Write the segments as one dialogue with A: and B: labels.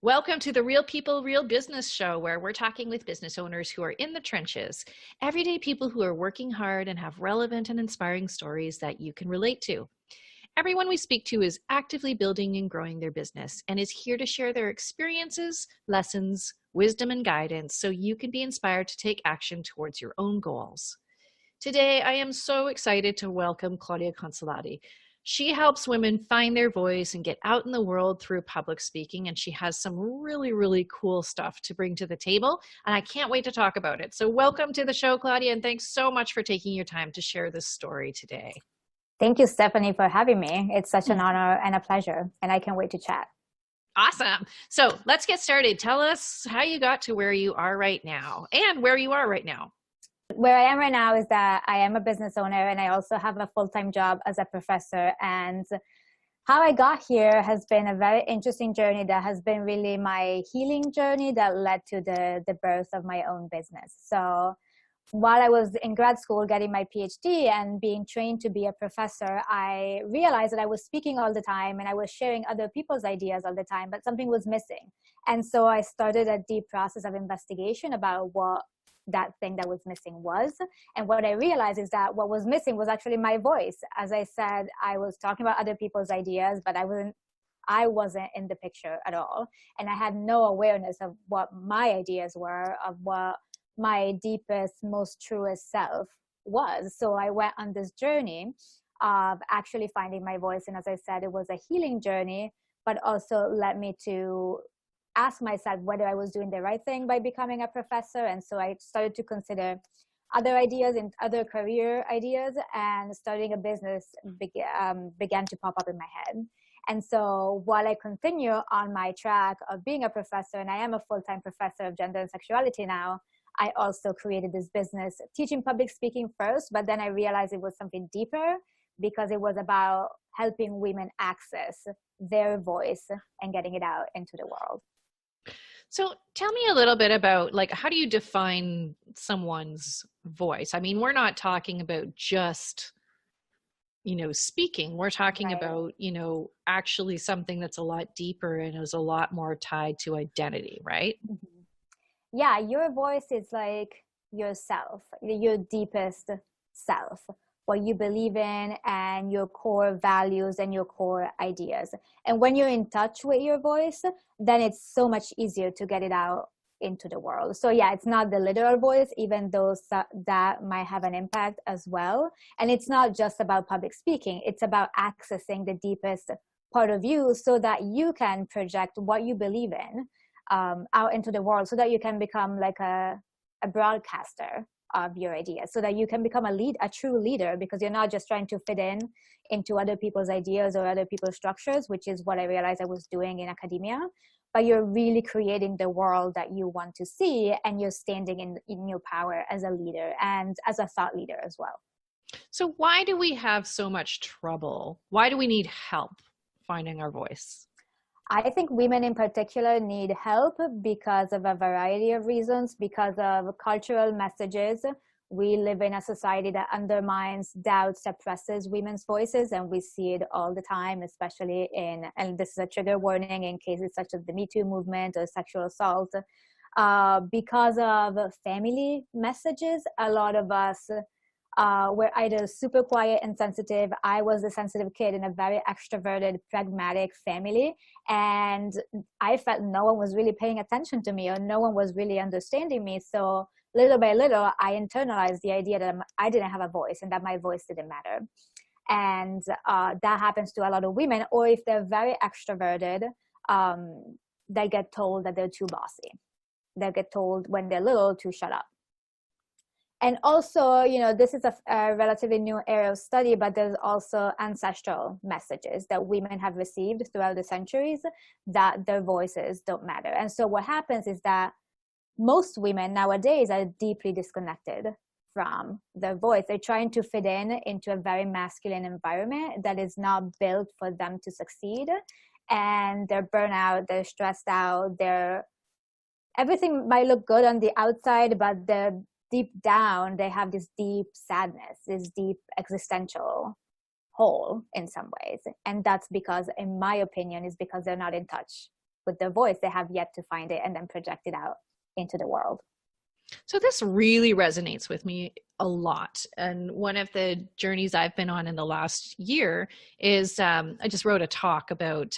A: Welcome to the Real People, Real Business show, where we're talking with business owners who are in the trenches, everyday people who are working hard and have relevant and inspiring stories that you can relate to. Everyone we speak to is actively building and growing their business and is here to share their experiences, lessons, wisdom, and guidance so you can be inspired to take action towards your own goals. Today, I am so excited to welcome Claudia Consolati. She helps women find their voice and get out in the world through public speaking, and she has some really, really cool stuff to bring to the table, and I can't wait to talk about it. So welcome to the show, Claudia, and thanks so much for taking your time to share this story today.
B: Thank you, Stephanie, for having me. It's such an honor and a pleasure, and I can't wait to chat.
A: Awesome. So let's get started. Tell us how you got to where you are right now and where you are right now.
B: Where I am right now is that I am a business owner and I also have a full-time job as a professor. And how I got here has been a very interesting journey that has been really my healing journey that led to the birth of my own business. So while I was in grad school getting my PhD and being trained to be a professor, I realized that I was speaking all the time and I was sharing other people's ideas all the time, but something was missing. And so I started a deep process of investigation about what that thing that was missing was. And what I realized is that what was missing was actually my voice. As I said, I was talking about other people's ideas, but I wasn't in the picture at all. And I had no awareness of what my ideas were, of what my deepest, most truest self was. So I went on this journey of actually finding my voice. And as I said, it was a healing journey, but also led me to ask myself whether I was doing the right thing by becoming a professor. And so I started to consider other ideas and other career ideas, and starting a business began to pop up in my head. And so while I continue on my track of being a professor, and I am a full-time professor of gender and sexuality now, I also created this business teaching public speaking first, but then I realized it was something deeper because it was about helping women access their voice and getting it out into the world.
A: So tell me a little bit about, like, how do you define someone's voice? I mean, we're not talking about just, speaking. We're talking about, actually something that's a lot deeper and is a lot more tied to identity, right?
B: Mm-hmm. Yeah, your voice is like yourself, your deepest self, what you believe in and your core values and your core ideas. And when you're in touch with your voice, then it's so much easier to get it out into the world. So yeah, it's not the literal voice, even though that might have an impact as well. And it's not just about public speaking. It's about accessing the deepest part of you so that you can project what you believe in out into the world, so that you can become like a broadcaster of your ideas, so that you can become a true leader, because you're not just trying to fit in into other people's ideas or other people's structures, which is what I realized I was doing in academia, but you're really creating the world that you want to see, and you're standing in your power as a leader and as a thought leader as well.
A: So why do we have so much trouble? Why do we need help finding our voice?
B: I think women in particular need help because of a variety of reasons, because of cultural messages. We live in a society that undermines, doubts, suppresses women's voices, and we see it all the time, especially and this is a trigger warning in cases such as the Me Too movement or sexual assault. Because of family messages, a lot of us were either super quiet and sensitive. I was the sensitive kid in a very extroverted, pragmatic family. And I felt no one was really paying attention to me, or no one was really understanding me. So little by little, I internalized the idea that I didn't have a voice and that my voice didn't matter. And that happens to a lot of women. Or if they're very extroverted, they get told that they're too bossy. They get told when they're little to shut up. And also, this is a relatively new area of study, but there's also ancestral messages that women have received throughout the centuries that their voices don't matter. And so what happens is that most women nowadays are deeply disconnected from their voice. They're trying to fit into a very masculine environment that is not built for them to succeed. And they're burnt out, they're stressed out, everything might look good on the outside, but deep down, they have this deep sadness, this deep existential hole in some ways. And that's because, in my opinion, is because they're not in touch their voice. They have yet to find it and then project it out into the world.
A: So this really resonates with me a lot. And one of the journeys I've been on in the last year is I just wrote a talk about,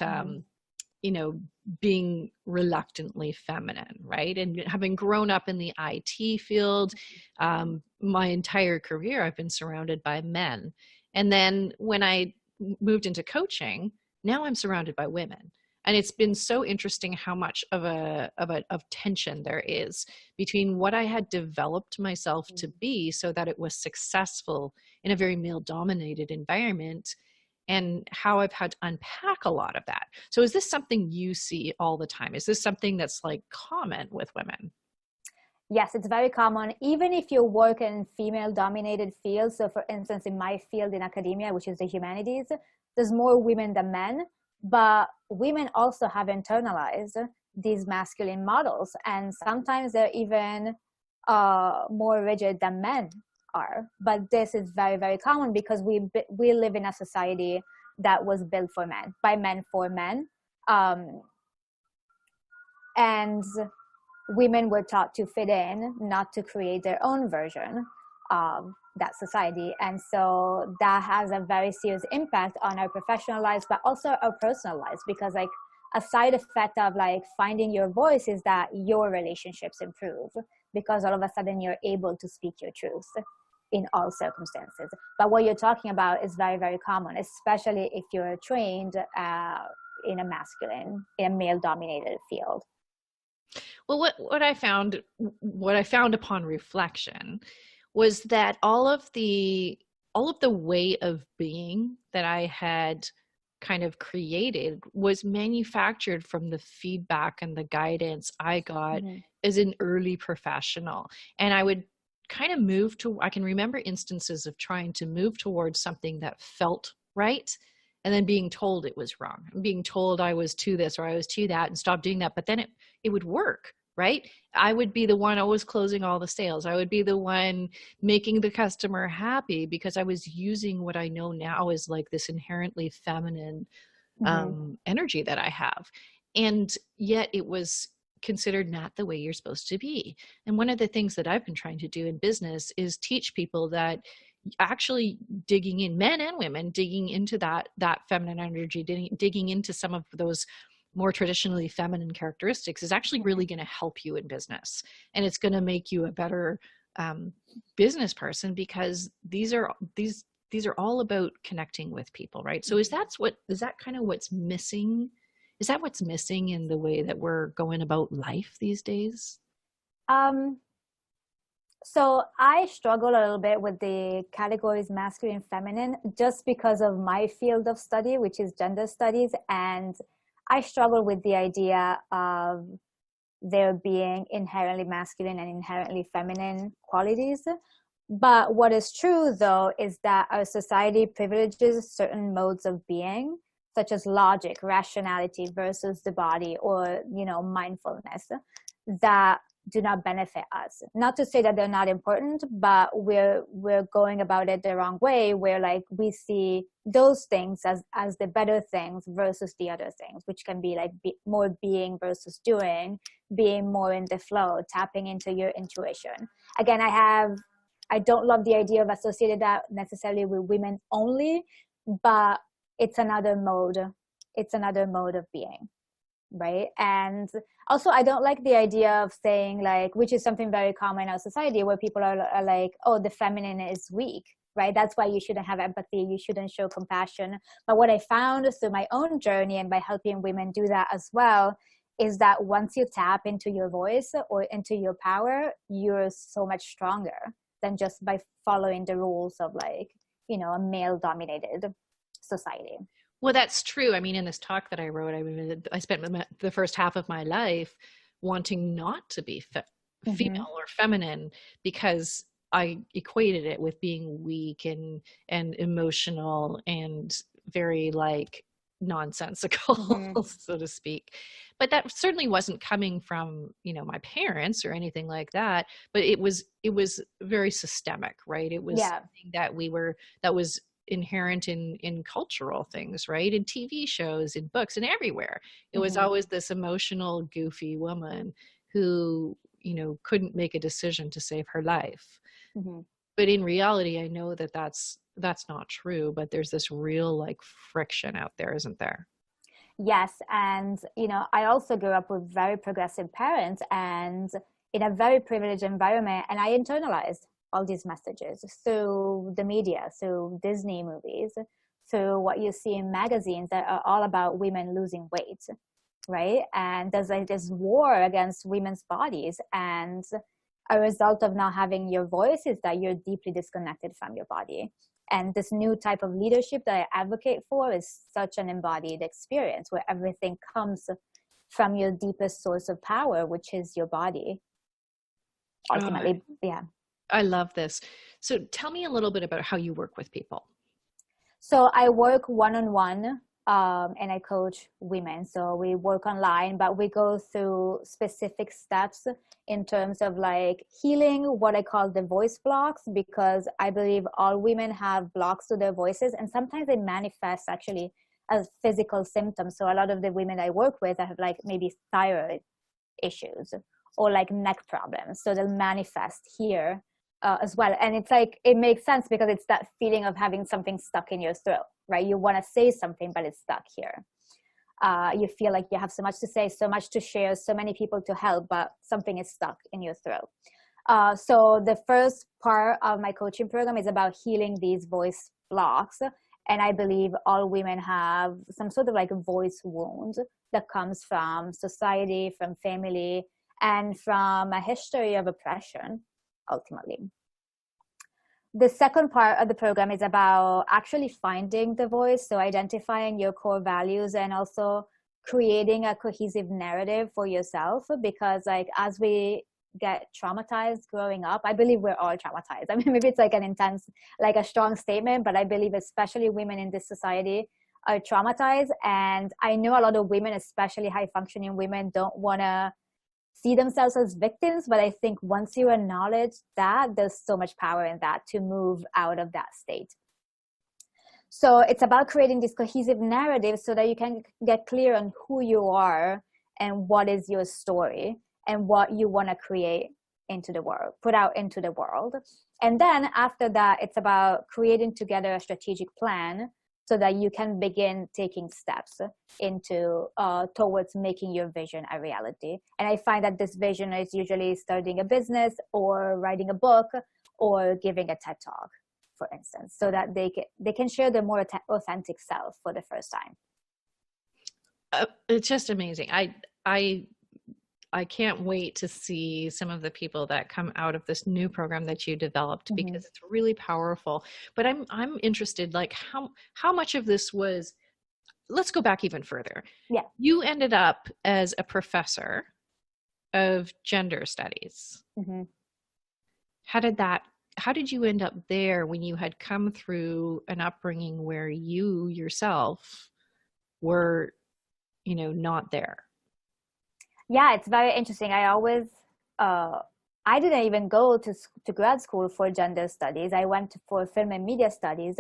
A: being reluctantly feminine, right? And having grown up in the IT field, my entire career, I've been surrounded by men. And then when I moved into coaching, now I'm surrounded by women. And it's been so interesting how much of tension there is between what I had developed myself to be so that it was successful in a very male-dominated environment, and how I've had to unpack a lot of that. So is this something you see all the time? Is this something that's like common with women?
B: Yes, it's very common. Even if you work in female-dominated fields, so for instance, in my field in academia, which is the humanities, there's more women than men. But women also have internalized these masculine models, and sometimes they're even more rigid than men are. But this is very, very common because we live in a society that was built for men, by men for men, and women were taught to fit in, not to create their own version of that society. And so that has a very serious impact on our professional lives, but also our personal lives, because like a side effect of like finding your voice is that your relationships improve, because all of a sudden you're able to speak your truth in all circumstances. But what you're talking about is very, very common, especially if you're trained in a male-dominated field.
A: Well, what I found upon reflection was that all of the way of being that I had kind of created was manufactured from the feedback and the guidance I got as an early professional. And I would kind of I can remember instances of trying to move towards something that felt right, and then being told it was wrong, being told I was to this or I was to that, and stop doing that. But then it would work. Right? I would be the one always closing all the sales. I would be the one making the customer happy because I was using what I know now is like this inherently feminine energy that I have. And yet it was considered not the way you're supposed to be. And one of the things that I've been trying to do in business is teach people that actually digging in, men and women, digging into that feminine energy, digging into some of those more traditionally feminine characteristics is actually really going to help you in business. And it's going to make you a better business person, because these are all about connecting with people, right? So is that kind of what's missing? Is that what's missing in the way that we're going about life these days?
B: So I struggle a little bit with the categories masculine and feminine just because of my field of study, which is gender studies. And I struggle with the idea of there being inherently masculine and inherently feminine qualities. But what is true, though, is that our society privileges certain modes of being, such as logic, rationality versus the body, or, mindfulness, that do not benefit us. Not to say that they're not important, but we're going about it the wrong way, where like we see those things as the better things versus the other things, which can be like more being versus doing, being more in the flow, tapping into your intuition. Again, I don't love the idea of associating that necessarily with women only, but it's another mode of being. Right. And also, I don't like the idea of saying like, which is something very common in our society, where people are like, oh, the feminine is weak, right? That's why you shouldn't have empathy. You shouldn't show compassion. But what I found through my own journey and by helping women do that as well, is that once you tap into your voice or into your power, you're so much stronger than just by following the rules of like, a male dominated society.
A: Well, that's true. I mean, in this talk that I wrote, I spent the first half of my life wanting not to be female or feminine, because I equated it with being weak and emotional and very like nonsensical, so to speak. But that certainly wasn't coming from, my parents or anything like that. But it was very systemic, right? It was something that inherent in cultural things, right? In TV shows, in books, and everywhere. It was
B: Mm-hmm.
A: always this emotional, goofy woman who, couldn't make a decision to save her life.
B: Mm-hmm.
A: But in reality, I know that that's not true, but there's this real like friction out there, isn't there?
B: Yes. And, I also grew up with very progressive parents and in a very privileged environment. And I internalized all these messages through the media, through Disney movies, through what you see in magazines that are all about women losing weight, right? And there's like this war against women's bodies. And a result of not having your voice is that you're deeply disconnected from your body. And this new type of leadership that I advocate for is such an embodied experience where everything comes from your deepest source of power, which is your body. Ultimately, yeah.
A: I love this. So tell me a little bit about how you work with people.
B: So I work one-on-one and I coach women. So we work online, but we go through specific steps in terms of like healing what I call the voice blocks, because I believe all women have blocks to their voices, and sometimes they manifest actually as physical symptoms. So a lot of the women I work with have like maybe thyroid issues or like neck problems. So they'll manifest here as well. And it's like, it makes sense because it's that feeling of having something stuck in your throat, right? You want to say something, but it's stuck here. You feel like you have so much to say, so much to share, so many people to help, but something is stuck in your throat. So the first part of my coaching program is about healing these voice blocks. And I believe all women have some sort of like a voice wound that comes from society, from family, and from a history of oppression, ultimately. The second part of the program is about actually finding the voice, so identifying your core values and also creating a cohesive narrative for yourself, because like as we get traumatized growing up, I believe we're all traumatized. I mean, maybe it's like an intense, like a strong statement, but I believe especially women in this society are traumatized. And I know a lot of women, especially high functioning women, don't want to see themselves as victims, but I think once you acknowledge that, there's so much power in that to move out of that state. So it's about creating this cohesive narrative so that you can get clear on who you are and what is your story and what you want to create into the world, put out into the world. And then after that, it's about creating together a strategic plan so that you can begin taking steps into towards making your vision a reality. And I find that this vision is usually starting a business or writing a book or giving a TED Talk, for instance, so that they can share their more authentic self for the first time.
A: It's just amazing. I can't wait to see some of the people that come out of this new program that you developed, because it's really powerful. But I'm interested, like how much of this was, let's go back even further.
B: Yeah.
A: You ended up as a professor of gender studies.
B: Mm-hmm.
A: How did you end up there when you had come through an upbringing where you yourself were, not there?
B: Yeah, it's very interesting. I didn't even go to grad school for gender studies. I went for film and media studies.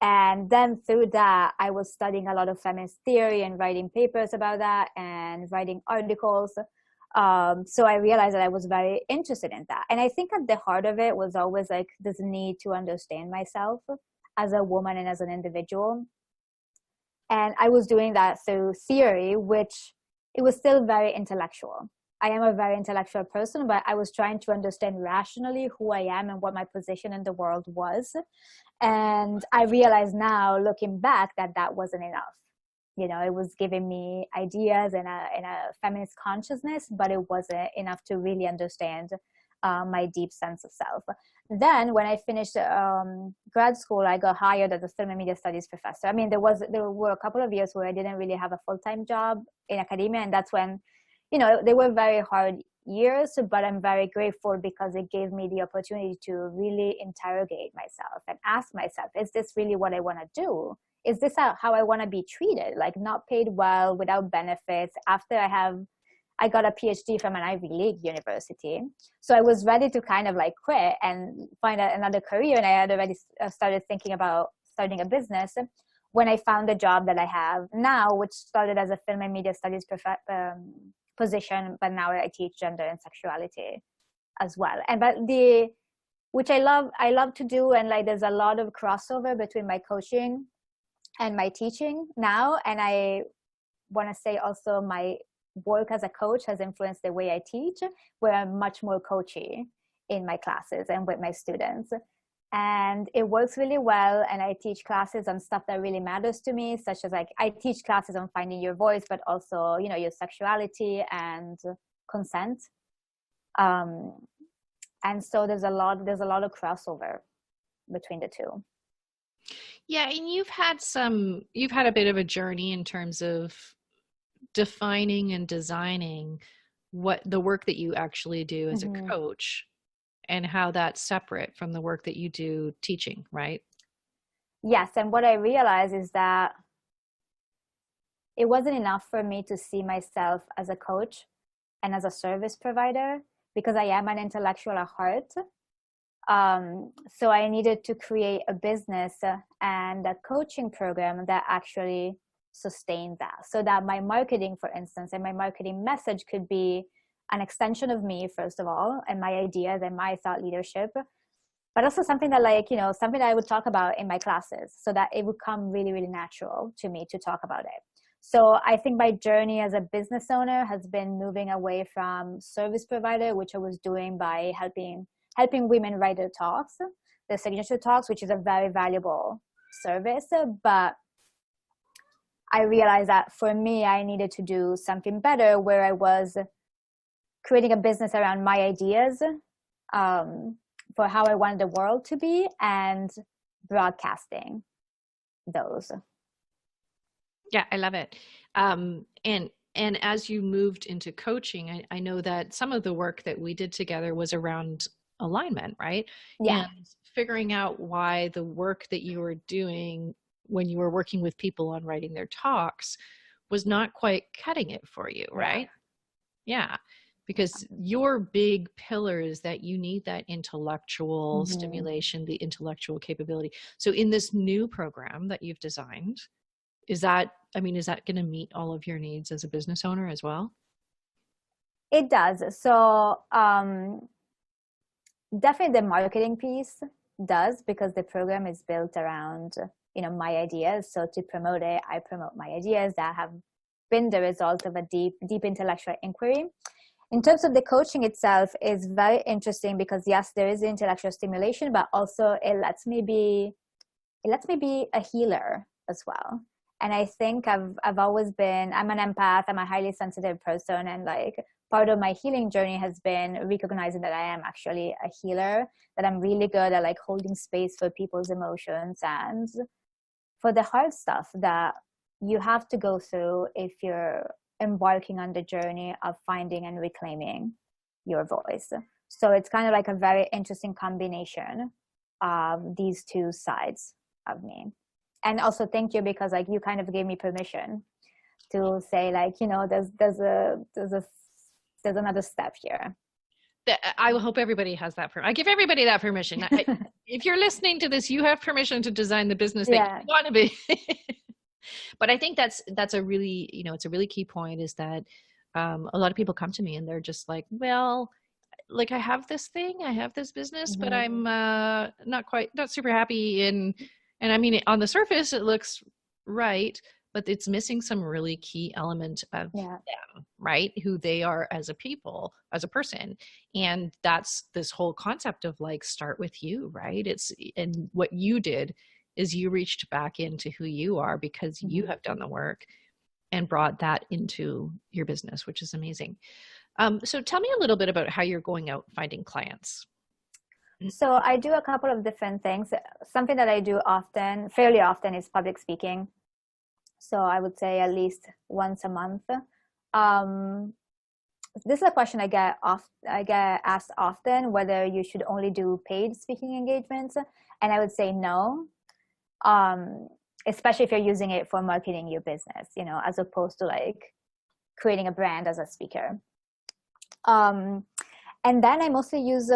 B: And then through that, I was studying a lot of feminist theory and writing papers about that and writing articles. So I realized that I was very interested in that. And I think at the heart of it was always like this need to understand myself as a woman and as an individual. And I was doing that through theory, which it was still very intellectual. I am a very intellectual person, but I was trying to understand rationally who I am and what my position in the world was. And I realize now, looking back, that that wasn't enough. It was giving me ideas and a feminist consciousness, but it wasn't enough to really understand my deep sense of self. Then when I finished grad school, I got hired as a film and media studies professor. I mean, there were a couple of years where I didn't really have a full-time job in academia. And that's when, they were very hard years, but I'm very grateful because it gave me the opportunity to really interrogate myself and ask myself, is this really what I want to do? Is this how I want to be treated? Like not paid well, without benefits, after I got a PhD from an Ivy League university. So I was ready to kind of like quit and find another career. And I had already started thinking about starting a business when I found the job that I have now, which started as a film and media studies position, but now I teach gender and sexuality as well. And which I love to do, and like there's a lot of crossover between my coaching and my teaching now. And I want to say also my work as a coach has influenced the way I teach, where I'm much more coachy in my classes and with my students. And it works really well. And I teach classes on stuff that really matters to me, such as like I teach classes on finding your voice, but also, you know, your sexuality and consent. And so there's a lot of crossover between the two.
A: Yeah, and you've had a bit of a journey in terms of defining and designing what the work that you actually do as a coach and how that's separate from the work that you do teaching, right?
B: Yes, and what I realized is that it wasn't enough for me to see myself as a coach and as a service provider, because I am an intellectual at heart. So I needed to create a business and a coaching program that actually sustained that, so that my marketing, for instance, and my marketing message could be an extension of me, first of all, and my ideas and my thought leadership, but also something that, like, you know, something that I would talk about in my classes, so that it would come really, really natural to me to talk about it. So I think my journey as a business owner has been moving away from service provider, which I was doing by helping women write their talks, their signature talks, which is a very valuable service. But I realized that for me, I needed to do something better, where I was creating a business around my ideas for how I wanted the world to be, and broadcasting those.
A: Yeah, I love it. And as you moved into coaching, I know that some of the work that we did together was around alignment, right?
B: Yeah.
A: And figuring out why the work that you were doing when you were working with people on writing their talks was not quite cutting it for you, right? Yeah. Because your big pillar is that you need that intellectual stimulation, the intellectual capability. So in this new program that you've designed, is that going to meet all of your needs as a business owner as well?
B: It does. So definitely the marketing piece does, because the program is built around, you know, my ideas. So to promote it, I promote my ideas that have been the result of a deep intellectual inquiry. In terms of the coaching itself, is very interesting, because yes, there is intellectual stimulation, but also it lets me be a healer as well. And I think I've always been, I'm an empath, I'm a highly sensitive person, and like part of my healing journey has been recognizing that I am actually a healer, that I'm really good at like holding space for people's emotions and for the hard stuff that you have to go through if you're embarking on the journey of finding and reclaiming your voice. So it's kind of like a very interesting combination of these two sides of me. And also thank you, because like you kind of gave me permission to say, like, you know, there's another step here.
A: I hope everybody has that. I give everybody that permission. If you're listening to this, you have permission to design the business that you want to be. But I think that's a really, you know, it's a really key point, is that a lot of people come to me and they're just like, well, like I have this thing, I have this business, but I'm not super happy. And I mean, on the surface, it looks right, but it's missing some really key element of them, right? Who they are as a people, as a person. And that's this whole concept of like, start with you, right? And what you did is you reached back into who you are, because you have done the work and brought that into your business, which is amazing. So tell me a little bit about how you're going out finding clients.
B: So I do a couple of different things. Something that I do fairly often, is public speaking. So I would say at least once a month. This is a question I get asked often, whether you should only do paid speaking engagements. And I would say no, especially if you're using it for marketing your business, you know, as opposed to like creating a brand as a speaker. And then I mostly use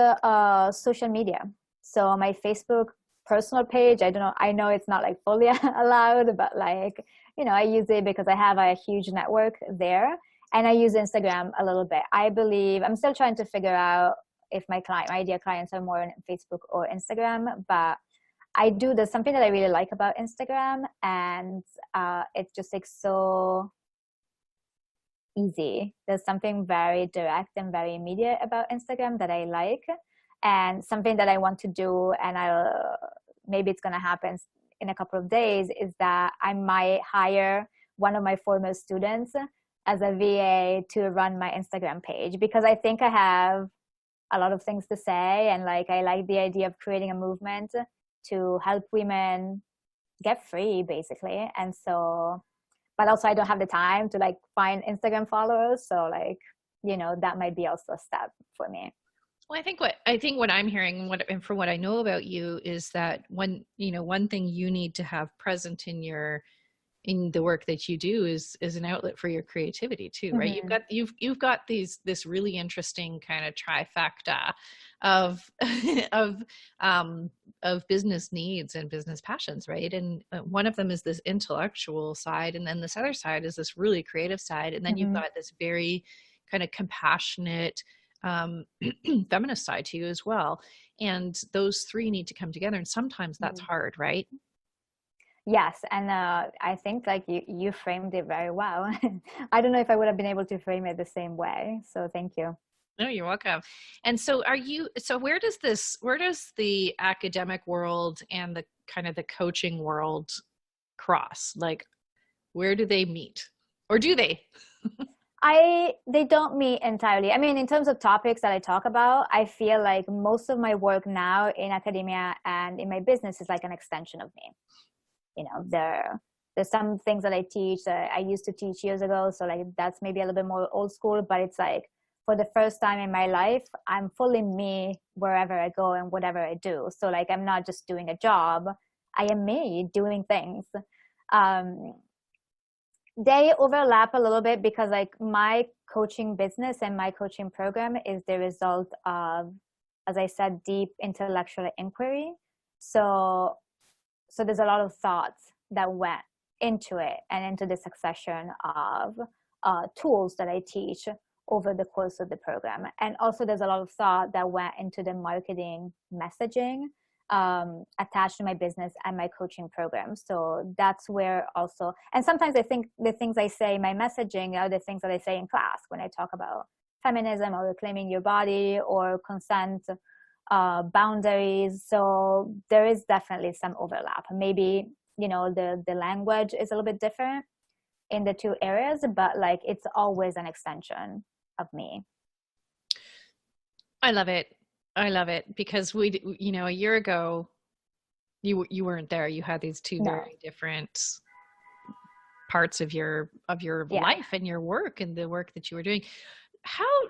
B: social media. So my Facebook personal page. I don't know. I know it's not like fully allowed, but like, I use it because I have a huge network there, and I use Instagram a little bit. I believe I'm still trying to figure out if my ideal clients are more on Facebook or Instagram, but there's something that I really like about Instagram, and it's just like so easy. There's something very direct and very immediate about Instagram that I like, and something that I want to do, and maybe it's going to happen in a couple of days, is that I might hire one of my former students as a VA to run my Instagram page, because I think I have a lot of things to say, and like I like the idea of creating a movement to help women get free, basically. And so, but also I don't have the time to like find Instagram followers, so like, that might be also a step for me.
A: Well, I think what I'm hearing, and from what I know about you, is that one thing you need to have present in the work that you do is an outlet for your creativity too, right?
B: Mm-hmm.
A: You've got this really interesting kind of trifecta of of business needs and business passions, right? And one of them is this intellectual side, and then this other side is this really creative side, and then you've got this very kind of compassionate feminist side to you as well. And those three need to come together, and sometimes that's hard, right?
B: Yes, and I think like you framed it very well. I don't know if I would have been able to frame it the same way, so thank you.
A: No, you're welcome. And so where does the academic world and the kind of the coaching world cross? Like, where do they meet? Or do they?
B: They don't meet entirely. I mean, in terms of topics that I talk about, I feel like most of my work now in academia and in my business is like an extension of me. There's some things that I teach that I used to teach years ago, so like that's maybe a little bit more old school, but it's like for the first time in my life, I'm fully me wherever I go and whatever I do. So like I'm not just doing a job, I am me doing things. They overlap a little bit because like my coaching business and my coaching program is the result of, as I said, deep intellectual inquiry. So there's a lot of thoughts that went into it and into the succession of tools that I teach over the course of the program. And also there's a lot of thought that went into the marketing messaging attached to my business and my coaching program. So that's where also, and sometimes I think the things I say in my messaging are the things that I say in class when I talk about feminism or reclaiming your body or consent, boundaries. So there is definitely some overlap. Maybe, the language is a little bit different in the two areas, but like it's always an extension of me.
A: I love it because a year ago you weren't there. You had these two very different parts of your life and your work and the work that you were doing.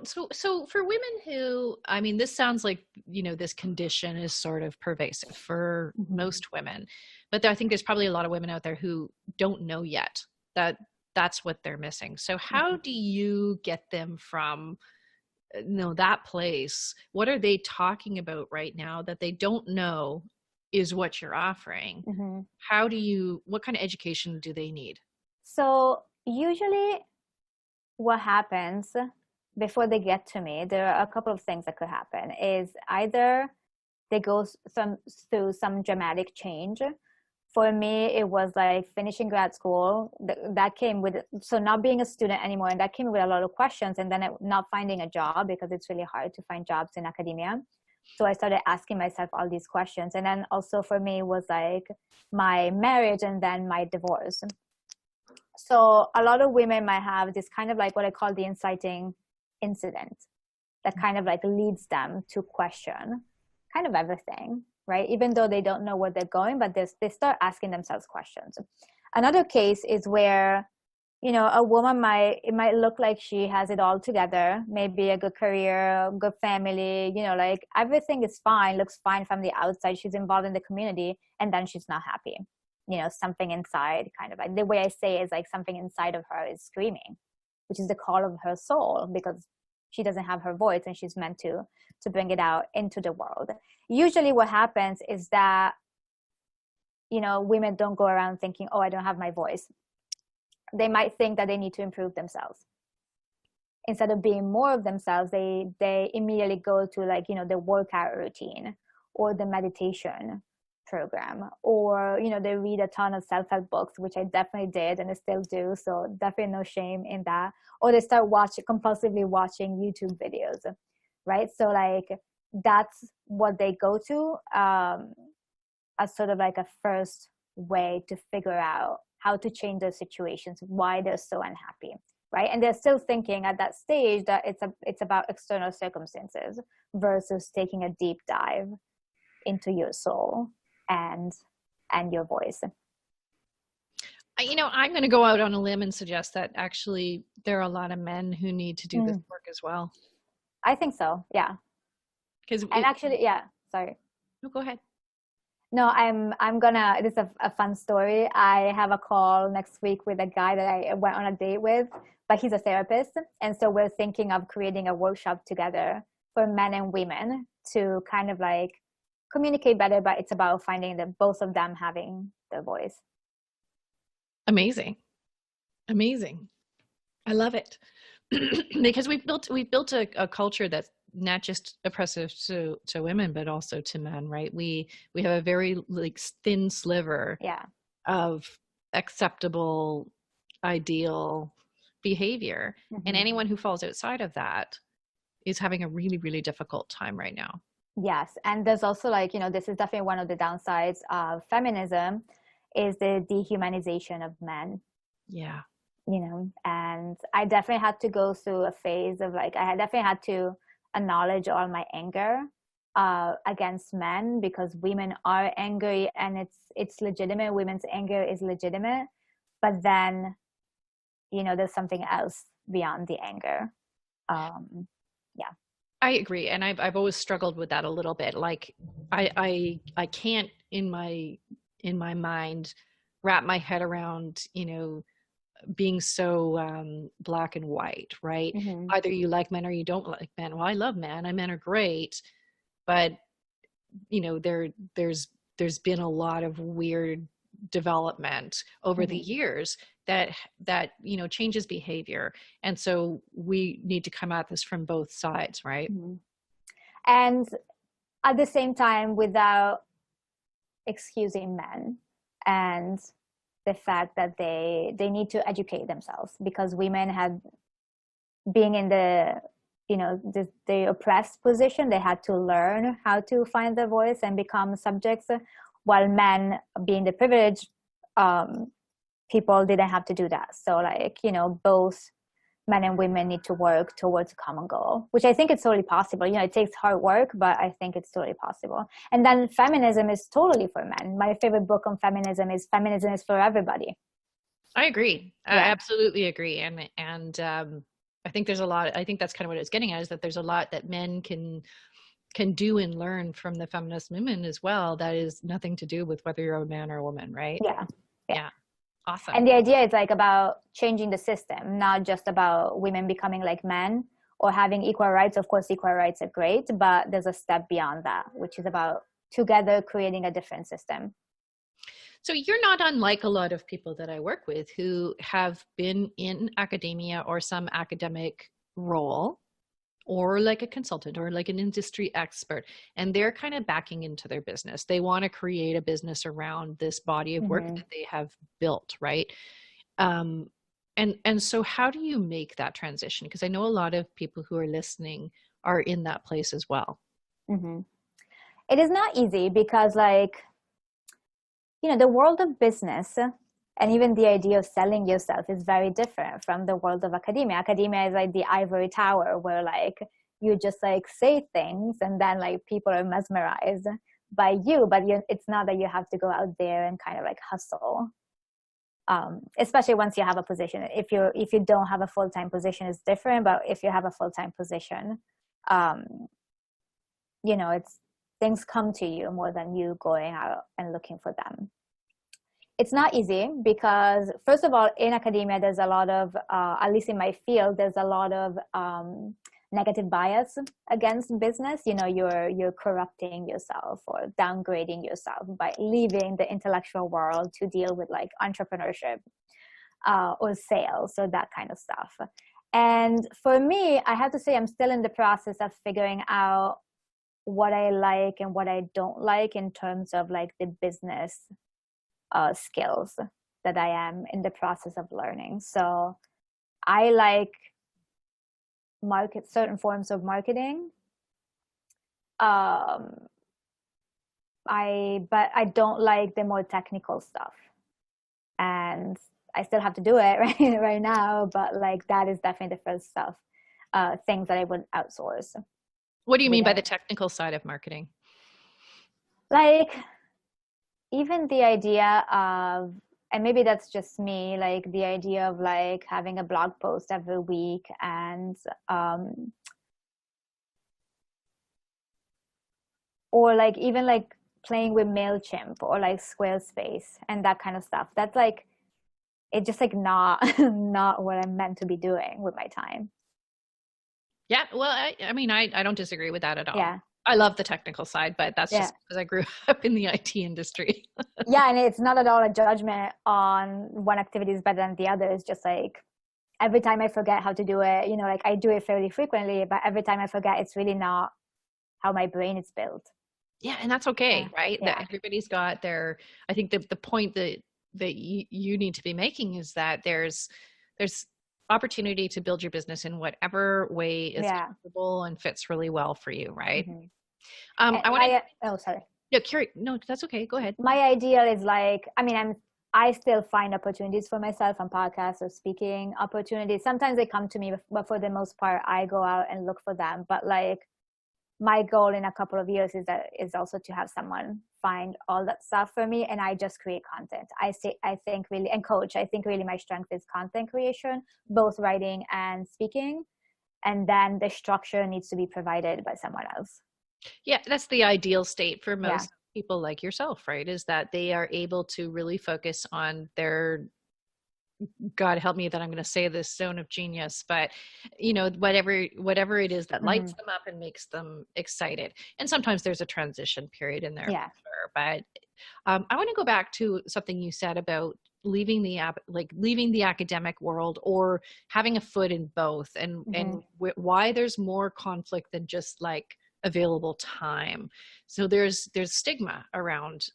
A: So for women who, I mean, this sounds like, this condition is sort of pervasive for most women, but I think there's probably a lot of women out there who don't know yet that that's what they're missing. So how do you get them from that place? What are they talking about right now that they don't know is what you're offering? What kind of education do they need?
B: So usually what happens before they get to me, there are a couple of things that could happen. Is either they go through some dramatic change. For me, it was like finishing grad school. That came with, so not being a student anymore, and that came with a lot of questions, and then not finding a job because it's really hard to find jobs in academia. So I started asking myself all these questions. And then also for me was like my marriage and then my divorce. So a lot of women might have this kind of like what I call the inciting incident that kind of like leads them to question kind of everything, right? Even though they don't know where they're going, but they start asking themselves questions. Another case is where, a woman it might look like she has it all together, maybe a good career, good family, like everything is fine, looks fine from the outside. She's involved in the community, and then she's not happy. Something inside, kind of like the way I say is like something inside of her is screaming, which is the call of her soul, because she doesn't have her voice and she's meant to bring it out into the world. Usually what happens is that women don't go around thinking, oh, I don't have my voice. They might think that they need to improve themselves. Instead of being more of themselves, they immediately go to like, the workout routine or the meditation program, or, they read a ton of self-help books, which I definitely did and I still do. So definitely no shame in that. Or they start compulsively watching YouTube videos, right? So like, that's what they go to as sort of like a first way to figure out how to change their situations, why they're so unhappy, right? And they're still thinking at that stage that it's about external circumstances versus taking a deep dive into your soul and your voice.
A: I'm going to go out on a limb and suggest that actually there are a lot of men who need to do this work as well.
B: I think so, yeah. Sorry.
A: No, go ahead.
B: No, this is a fun story. I have a call next week with a guy that I went on a date with, but he's a therapist. And so we're thinking of creating a workshop together for men and women to kind of like communicate better, but it's about finding both of them having their voice.
A: Amazing. I love it. Because we've built a culture that's not just oppressive to women, but also to men, right? We have a very like thin sliver of acceptable, ideal behavior. And anyone who falls outside of that is having a really, really difficult time right now.
B: Yes. And there's also like, this is definitely one of the downsides of feminism is the dehumanization of men.
A: Yeah.
B: And I definitely had to go through a phase of like, I definitely had to acknowledge all my anger against men, because women are angry and it's legitimate. Women's anger is legitimate, but then, there's something else beyond the anger. Yeah.
A: I agree. And I've always struggled with that a little bit. Like I can't in my mind wrap my head around, being so black and white, right? Either you like men or you don't like men. Well, I love men. Men are great, but there's been a lot of weird development over the years that changes behavior, and so we need to come at this from both sides, right?
B: And at the same time, without excusing men and the fact that they need to educate themselves, because women have being in the the oppressed position, they had to learn how to find their voice and become subjects, while men, being the privileged people, didn't have to do that. So like, both men and women need to work towards a common goal, which I think it's totally possible. It takes hard work, but I think it's totally possible. And then feminism is totally for men. My favorite book on feminism is Feminism is for Everybody.
A: I agree. I absolutely agree. And I think there's a lot, I think that's kind of what it's getting at, is that there's a lot that men can do and learn from the feminist movement as well. That is nothing to do with whether you're a man or a woman, right? Yeah. Awesome.
B: And the idea is like about changing the system, not just about women becoming like men or having equal rights. Of course, equal rights are great, but there's a step beyond that, which is about together creating a different system.
A: So you're not unlike a lot of people that I work with who have been in academia or some academic role, or like a consultant or like an industry expert, and they're kind of backing into their business. They want to create a business around this body of work that they have built, right? And so how do you make that transition? Because I know a lot of people who are listening are in that place as well.
B: It is not easy because like, the world of business and even the idea of selling yourself is very different from the world of academia. Academia is like the ivory tower where like you just like say things and then like people are mesmerized by you, but it's not that you have to go out there and kind of like hustle. Especially once you have a position. If you don't have a full-time position, it's different. But if you have a full-time position, it's things come to you more than you going out and looking for them. It's not easy because, first of all, in academia, there's a lot of, at least in my field, there's a lot of negative bias against business. You know, you're corrupting yourself or downgrading yourself by leaving the intellectual world to deal with like entrepreneurship or sales or that kind of stuff. And for me, I have to say, I'm still in the process of figuring out what I like and what I don't like in terms of like the business skills that I am in the process of learning. So I like certain forms of marketing. But I don't like the more technical stuff. And I still have to do it right now, but like that is definitely the first stuff, things that I would outsource.
A: What do you mean by the technical side of marketing?
B: Like even the idea of, and maybe that's just me, like the idea of like having a blog post every week and or like even like playing with MailChimp or like Squarespace and that kind of stuff. That's like, it's just like not what I'm meant to be doing with my time.
A: Yeah, well, I mean, I don't disagree with that at all.
B: Yeah.
A: I love the technical side, but that's just because I grew up in the IT industry.
B: Yeah, and it's not at all a judgment on one activity is better than the other. It's just like every time I forget how to do it, you know, like I do it fairly frequently, but every time I forget, it's really not how my brain is built.
A: Yeah, and that's okay, right?
B: Yeah.
A: That everybody's got their, I think the point that you need to be making is that there's opportunity to build your business in whatever way is comfortable and fits really well for you, right?
B: Mm-hmm.
A: I want to.
B: Oh, sorry.
A: Yeah, no, that's okay. Go ahead.
B: My ideal is like, I mean, I still find opportunities for myself on podcasts or speaking opportunities. Sometimes they come to me, but for the most part, I go out and look for them. But like, my goal in a couple of years is also to have someone find all that stuff for me, and I just create content. I think really, and coach. I think really my strength is content creation, both writing and speaking, and then the structure needs to be provided by someone else.
A: Yeah, that's the ideal state for most people like yourself, right? Is that they are able to really focus on their, God help me that I'm going to say this, zone of genius, but you know, whatever it is that lights them up and makes them excited. And sometimes there's a transition period in there, for sure. But I want to go back to something you said about leaving the academic world or having a foot in both, and why there's more conflict than just like available time. So there's stigma around.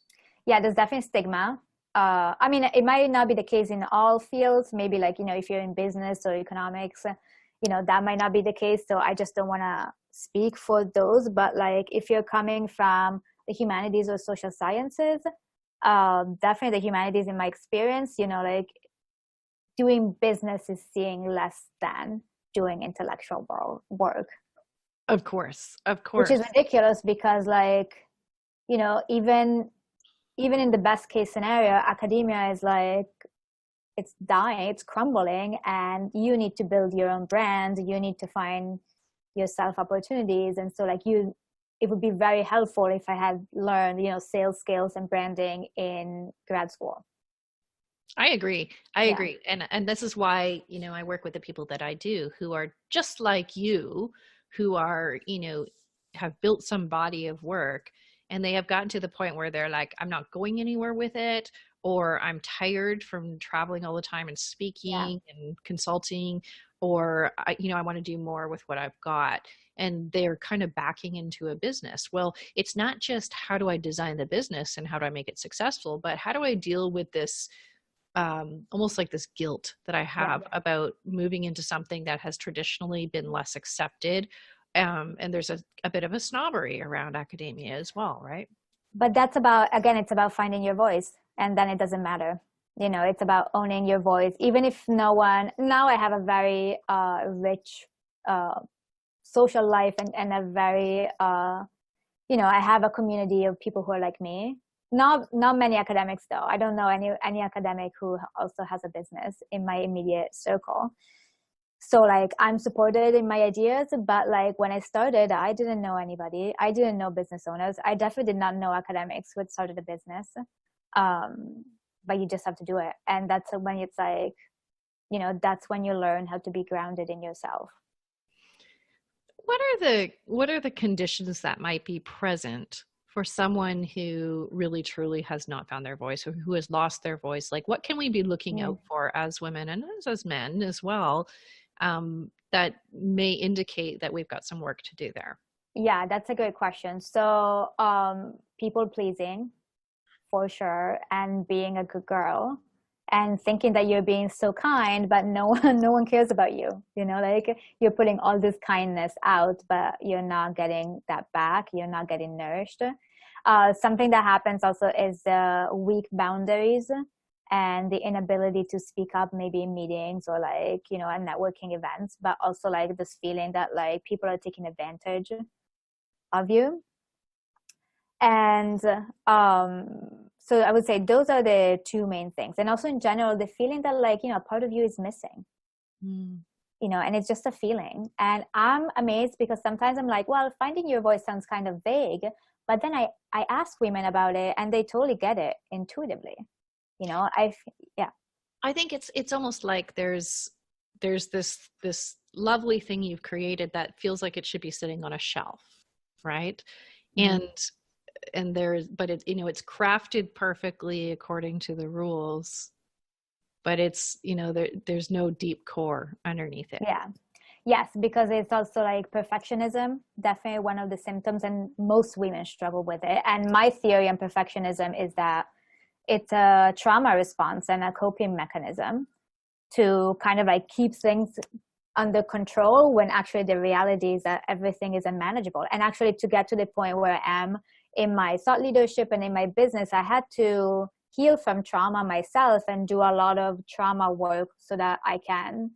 B: Yeah, there's definitely stigma. I mean, it might not be the case in all fields. Maybe like, you know, if you're in business or economics, you know, that might not be the case. So I just don't want to speak for those. But like, if you're coming from the humanities or social sciences, definitely the humanities, in my experience, you know, like doing business is seeing less than doing intellectual work.
A: Of course.
B: Which is ridiculous because like, you know, even in the best case scenario, academia is like, it's dying, it's crumbling, and you need to build your own brand. You need to find yourself opportunities. And so like it would be very helpful if I had learned, you know, sales skills and branding in grad school.
A: I agree. I agree. And this is why, you know, I work with the people that I do who are just like you, who are, you know, have built some body of work. And they have gotten to the point where they're like, I'm not going anywhere with it, or I'm tired from traveling all the time and speaking and consulting, or, you know, I want to do more with what I've got. And they're kind of backing into a business. Well, it's not just how do I design the business and how do I make it successful, but how do I deal with this almost like this guilt that I have about moving into something that has traditionally been less accepted. And there's a bit of a snobbery around academia as well, right?
B: But that's about, again, it's about finding your voice, and then it doesn't matter. You know, it's about owning your voice. Even if now I have a very rich social life and a very, you know, I have a community of people who are like me. Not many academics though. I don't know any academic who also has a business in my immediate circle. So like I'm supported in my ideas, but like when I started, I didn't know anybody. I didn't know business owners. I definitely did not know academics who had started a business. but you just have to do it. And that's when it's like, you know, that's when you learn how to be grounded in yourself.
A: What are the conditions that might be present for someone who really truly has not found their voice or who has lost their voice? Like, what can we be looking out for as women and as men as well, that may indicate that we've got some work to do there?
B: Yeah, that's a good question. So people pleasing, for sure, and being a good girl, and thinking that you're being so kind, but no one cares about you. You know, like you're putting all this kindness out, but you're not getting that back. You're not getting nourished. Something that happens also is weak boundaries and the inability to speak up, maybe in meetings or like, you know, at networking events, but also like this feeling that like people are taking advantage of you. And so I would say those are the two main things. And also in general, the feeling that like, you know, part of you is missing, you know, and it's just a feeling. And I'm amazed because sometimes I'm like, well, finding your voice sounds kind of vague, but then I ask women about it and they totally get it intuitively. You know,
A: I think it's almost like there's this lovely thing you've created that feels like it should be sitting on a shelf, right? And there's, but it, you know, it's crafted perfectly according to the rules, but it's, you know, there's no deep core underneath it.
B: Yeah. Yes, because it's also like perfectionism, definitely one of the symptoms, and most women struggle with it. And my theory on perfectionism is that it's a trauma response and a coping mechanism to kind of like keep things under control when actually the reality is that everything is unmanageable. And actually to get to the point where I am in my thought leadership and in my business, I had to heal from trauma myself and do a lot of trauma work so that I can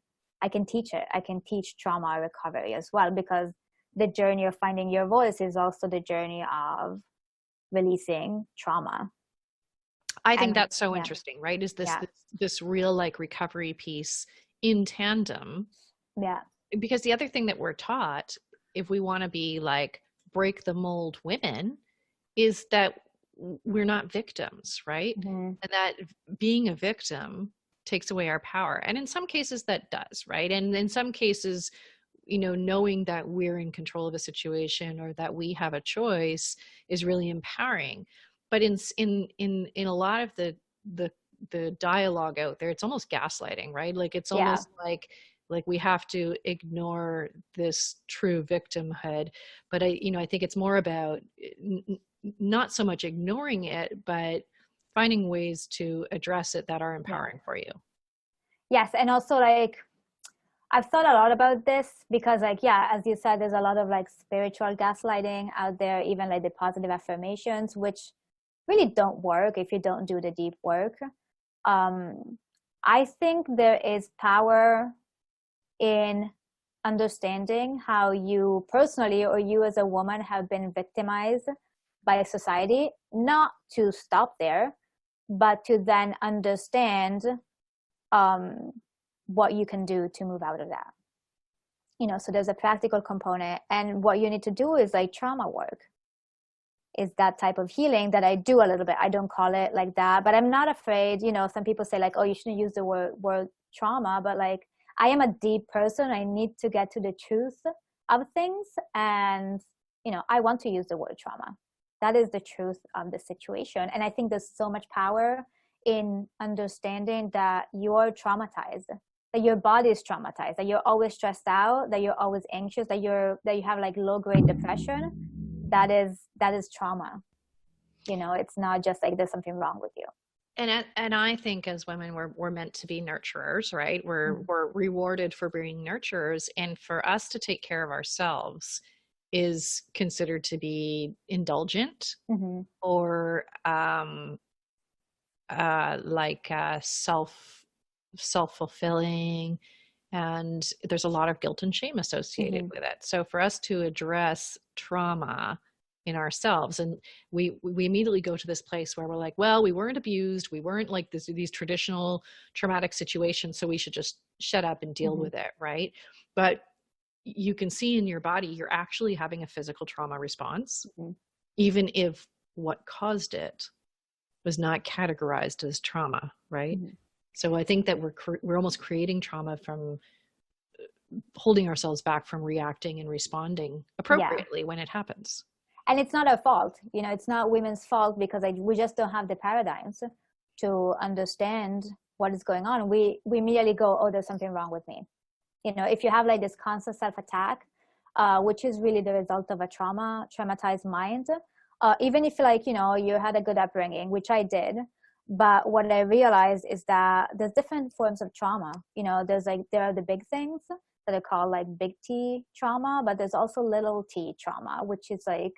B: teach it. I can teach trauma recovery as well, because the journey of finding your voice is also the journey of releasing trauma.
A: I think that's so interesting, right? Is this real like recovery piece in tandem?
B: Yeah.
A: Because the other thing that we're taught, if we want to be like break the mold women, is that we're not victims, right? And that being a victim takes away our power. And in some cases that does, right? And in some cases, you know, knowing that we're in control of a situation or that we have a choice is really empowering. But in a lot of the dialogue out there, it's almost gaslighting, right? Like it's almost like we have to ignore this true victimhood. But I think it's more about not so much ignoring it, but finding ways to address it that are empowering for you.
B: Yes. And also like, I've thought a lot about this because like, yeah, as you said, there's a lot of like spiritual gaslighting out there, even like the positive affirmations, which really don't work if you don't do the deep work. I think there is power in understanding how you personally or you as a woman have been victimized by society, not to stop there, but to then understand what you can do to move out of that. You know, so there's a practical component, and what you need to do is like trauma work. Is that type of healing that I do a little bit. I don't call it like that, but I'm not afraid. You know, some people say like, oh, you shouldn't use the word trauma, but like, I am a deep person. I need to get to the truth of things. And, you know, I want to use the word trauma. That is the truth of the situation. And I think there's so much power in understanding that you're traumatized, that your body is traumatized, that you're always stressed out, that you're always anxious, that you have like low grade depression. That is trauma. You know, it's not just like there's something wrong with you.
A: And I think as women, we're meant to be nurturers, right? We're rewarded for being nurturers, and for us to take care of ourselves is considered to be indulgent or self-fulfilling, and there's a lot of guilt and shame associated with it. So for us to address trauma in ourselves, and we immediately go to this place where we're like, well, we weren't abused, we weren't like these traditional traumatic situations, so we should just shut up and deal with it, right? But you can see in your body you're actually having a physical trauma response, even if what caused it was not categorized as trauma, right?
B: Mhm.
A: So I think that we're almost creating trauma from holding ourselves back from reacting and responding
B: Yeah.
A: appropriately when it happens.
B: And it's not our fault. It's not women's fault, because we just don't have the paradigms to understand what is going on. We immediately go, oh, there's something wrong with me. If you have like this constant self-attack, which is really the result of a traumatized mind, even if like, you had a good upbringing, which I did, but what I realized is that there's different forms of trauma. There are the big things that are called like big T trauma, but there's also little t trauma, which is like,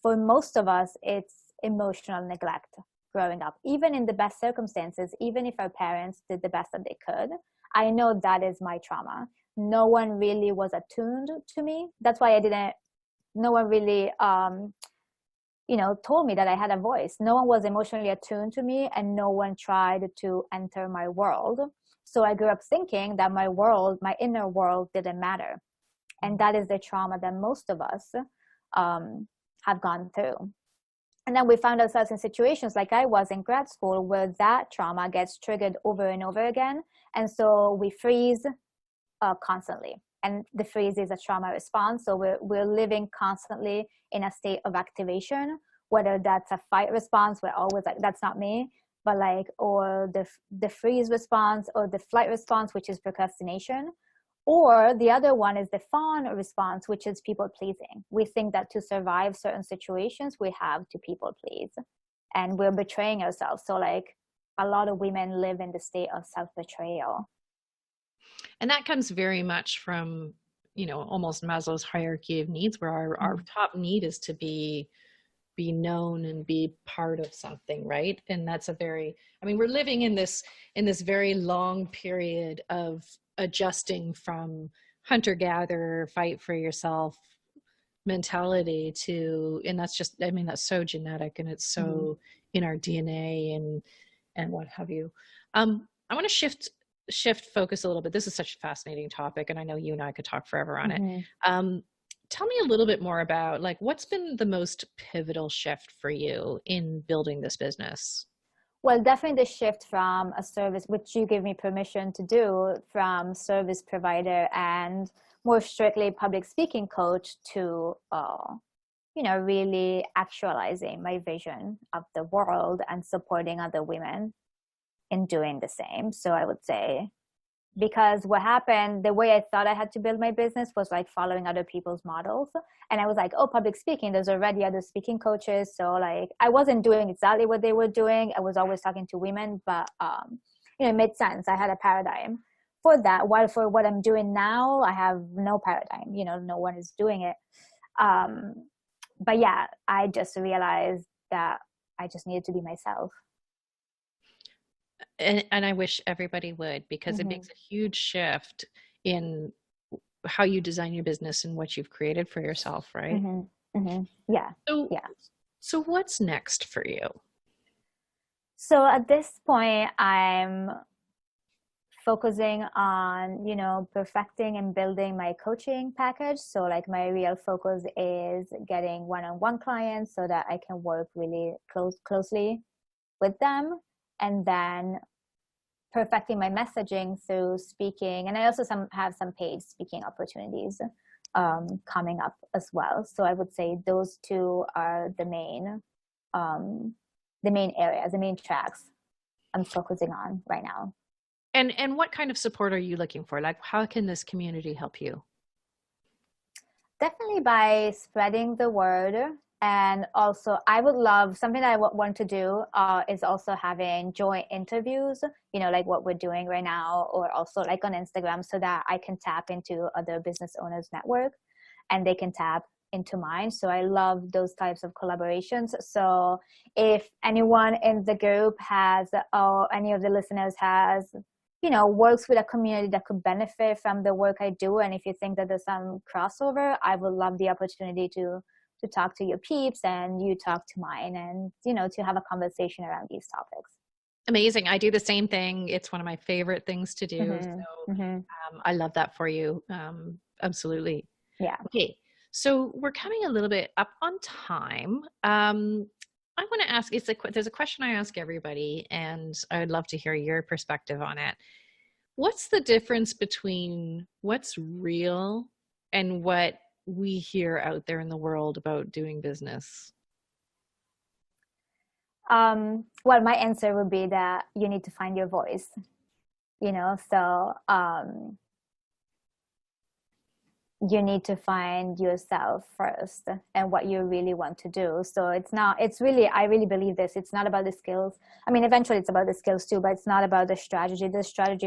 B: for most of us, it's emotional neglect growing up, even in the best circumstances, even if our parents did the best that they could. I know that is my trauma. No one really was attuned to me. That's why no one really, told me that I had a voice. No one was emotionally attuned to me, and no one tried to enter my world. So I grew up thinking that my inner world didn't matter. And that is the trauma that most of us have gone through. And then we found ourselves in situations like I was in grad school, where that trauma gets triggered over and over again. And so we freeze constantly. And the freeze is a trauma response. So we're living constantly in a state of activation, whether that's a fight response, we're always like, that's not me, but like, or the freeze response, or the flight response, which is procrastination. Or the other one is the fawn response, which is people pleasing. We think that to survive certain situations, we have to people please, and we're betraying ourselves. So like, a lot of women live in the state of self-betrayal.
A: And that comes very much from, almost Maslow's hierarchy of needs, where our top need is to be known and be part of something, right? And that's we're living in this very long period of adjusting from hunter-gatherer, fight for yourself mentality to, and that's so genetic, and it's so in our DNA and what have you. I want to shift focus a little bit. This is such a fascinating topic, and I know you and I could talk forever on it. Tell me a little bit more about like what's been the most pivotal shift for you in building this business?
B: Well, definitely the shift from a service, which you gave me permission to do, from service provider and more strictly public speaking coach to, really actualizing my vision of the world and supporting other women in doing the same. So I would say, because what happened, the way I thought I had to build my business was like following other people's models. And I was like, oh, public speaking, there's already other speaking coaches. So like, I wasn't doing exactly what they were doing. I was always talking to women, but, it made sense. I had a paradigm for that. While for what I'm doing now, I have no paradigm, no one is doing it. But yeah, I just realized that I just needed to be myself.
A: And I wish everybody would, because it makes a huge shift in how you design your business and what you've created for yourself, right?
B: Yeah.
A: So what's next for you?
B: So at this point, I'm focusing on, perfecting and building my coaching package. So like my real focus is getting one-on-one clients so that I can work really closely with them. And then perfecting my messaging through speaking. And I also have some paid speaking opportunities coming up as well. So I would say those two are the main areas, the main tracks I'm focusing on right now.
A: And what kind of support are you looking for? Like, how can this community help you?
B: Definitely by spreading the word. And also, I would love, something that I want to do is also having joint interviews, like what we're doing right now, or also like on Instagram, so that I can tap into other business owners' network and they can tap into mine. So I love those types of collaborations. So if anyone in the group has, or any of the listeners has, works with a community that could benefit from the work I do, and if you think that there's some crossover, I would love the opportunity to talk to your peeps and you talk to mine, and to have a conversation around these topics.
A: Amazing. I do the same thing. It's one of my favorite things to do. So I love that for you. Absolutely.
B: Yeah.
A: Okay. So we're coming a little bit up on time. I want to ask, there's a question I ask everybody, and I would love to hear your perspective on it. What's the difference between what's real and what we hear out there in the world about doing business?
B: Well, my answer would be that you need to find your voice, so you need to find yourself first and what you really want to do. So I really believe this. It's not about the skills. I mean, eventually it's about the skills too, but it's not about the strategy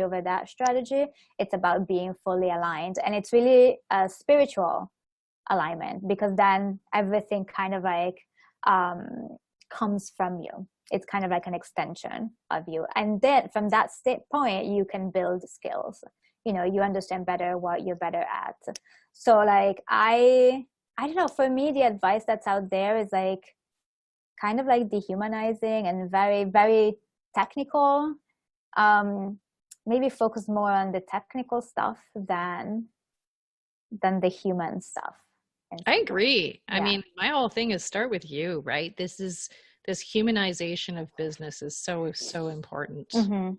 B: over that strategy. It's about being fully aligned. And it's really a spiritual alignment, because then everything kind of like comes from you. It's kind of like an extension of you. And then from that point, you can build skills. You understand better what you're better at. So like, I don't know, for me, the advice that's out there is like kind of like dehumanizing and very, very technical. Maybe focus more on the technical stuff than the human stuff.
A: I agree.
B: Yeah.
A: I mean, my whole thing is start with you, right? This humanization of business is so, so important.
B: Mm-hmm.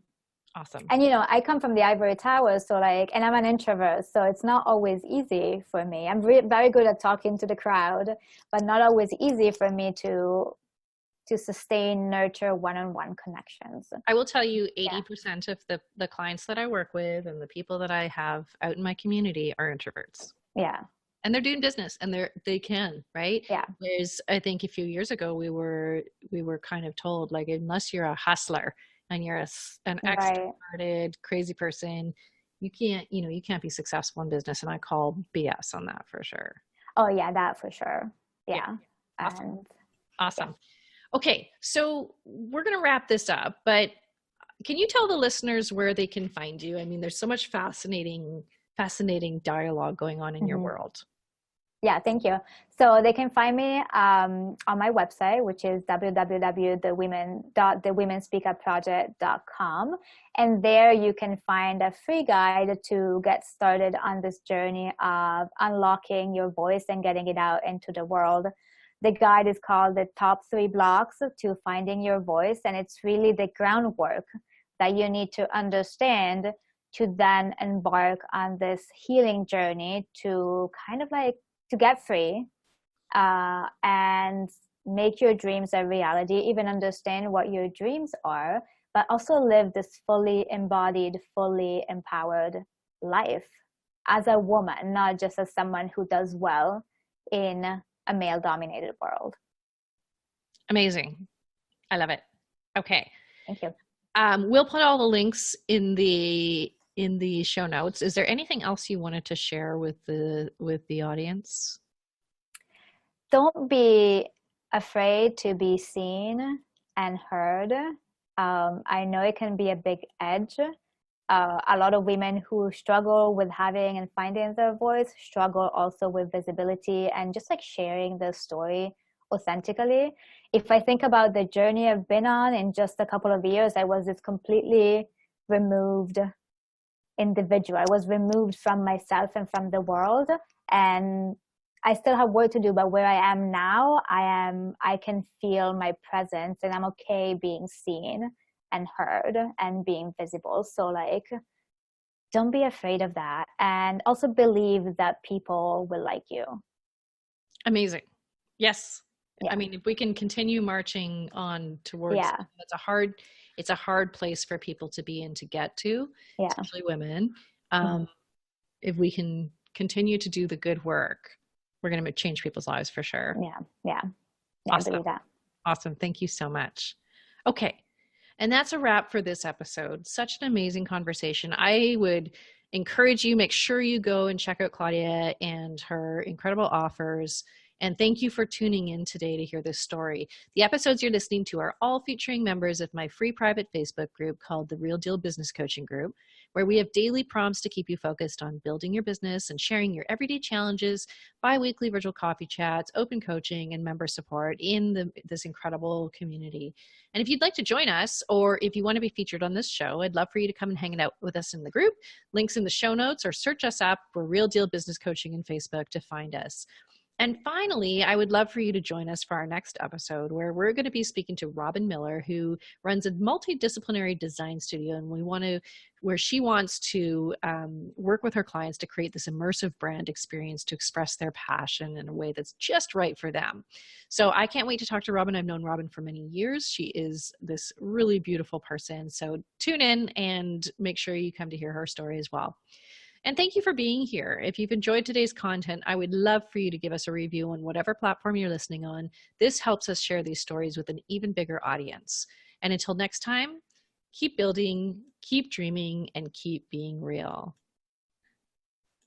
A: Awesome.
B: And, I come from the ivory tower, so like, and I'm an introvert, so it's not always easy for me. I'm very good at talking to the crowd, but not always easy for me to sustain, nurture one-on-one connections.
A: I will tell you 80% of the clients that I work with and the people that I have out in my community are introverts.
B: Yeah.
A: And they're doing business, and they can, right?
B: Yeah.
A: Whereas I think a few years ago we were kind of told, like, unless you're a hustler and you're an extroverted crazy person, you can't be successful in business. And I call BS on that for sure.
B: Oh yeah, that for sure. Yeah.
A: Awesome. Okay, so we're going to wrap this up, but can you tell the listeners where they can find you? I mean, there's so much fascinating dialogue going on in your world.
B: Yeah, thank you. So they can find me on my website, which is www.thewomenspeakuproject.com. And there you can find a free guide to get started on this journey of unlocking your voice and getting it out into the world. The guide is called the Top 3 Blocks to Finding Your Voice. And it's really the groundwork that you need to understand to then embark on this healing journey to kind of like to get free and make your dreams a reality, even understand what your dreams are, but also live this fully embodied, fully empowered life as a woman, not just as someone who does well in a male-dominated world.
A: Amazing. I love it. Okay.
B: Thank you.
A: We'll put all the links in the show notes. Is there anything else you wanted to share with the audience?
B: Don't be afraid to be seen and heard. I know it can be a big edge. A lot of women who struggle with having and finding their voice struggle also with visibility and just like sharing their story authentically. If I think about the journey I've been on in just a couple of years, I was this completely removed individual. I was removed from myself and from the world, and I still have work to do, but where I am now, I can feel my presence, and I'm okay being seen and heard and being visible. So like, don't be afraid of that, and also believe that people will like you.
A: Amazing. Yes. Yeah. I mean, if we can continue marching on towards, it's a hard place for people to be and to get to, especially women. If we can continue to do the good work, we're going to change people's lives for sure.
B: Yeah.
A: Awesome.
B: I believe that.
A: Awesome. Thank you so much. Okay. And that's a wrap for this episode. Such an amazing conversation. I would encourage you, make sure you go and check out Claudia and her incredible offers. And thank you for tuning in today to hear this story. The episodes you're listening to are all featuring members of my free private Facebook group called the Real Deal Business Coaching Group, where we have daily prompts to keep you focused on building your business and sharing your everyday challenges, bi-weekly virtual coffee chats, open coaching, and member support in this incredible community. And if you'd like to join us, or if you want to be featured on this show, I'd love for you to come and hang out with us in the group. Links in the show notes, or search us up for Real Deal Business Coaching in Facebook to find us. And finally, I would love for you to join us for our next episode where we're going to be speaking to Robyn Miller, who runs a multidisciplinary design studio. And where she wants to work with her clients to create this immersive brand experience to express their passion in a way that's just right for them. So I can't wait to talk to Robyn. I've known Robyn for many years. She is this really beautiful person. So tune in and make sure you come to hear her story as well. And thank you for being here. If you've enjoyed today's content, I would love for you to give us a review on whatever platform you're listening on. This helps us share these stories with an even bigger audience. And until next time, keep building, keep dreaming, and keep being real.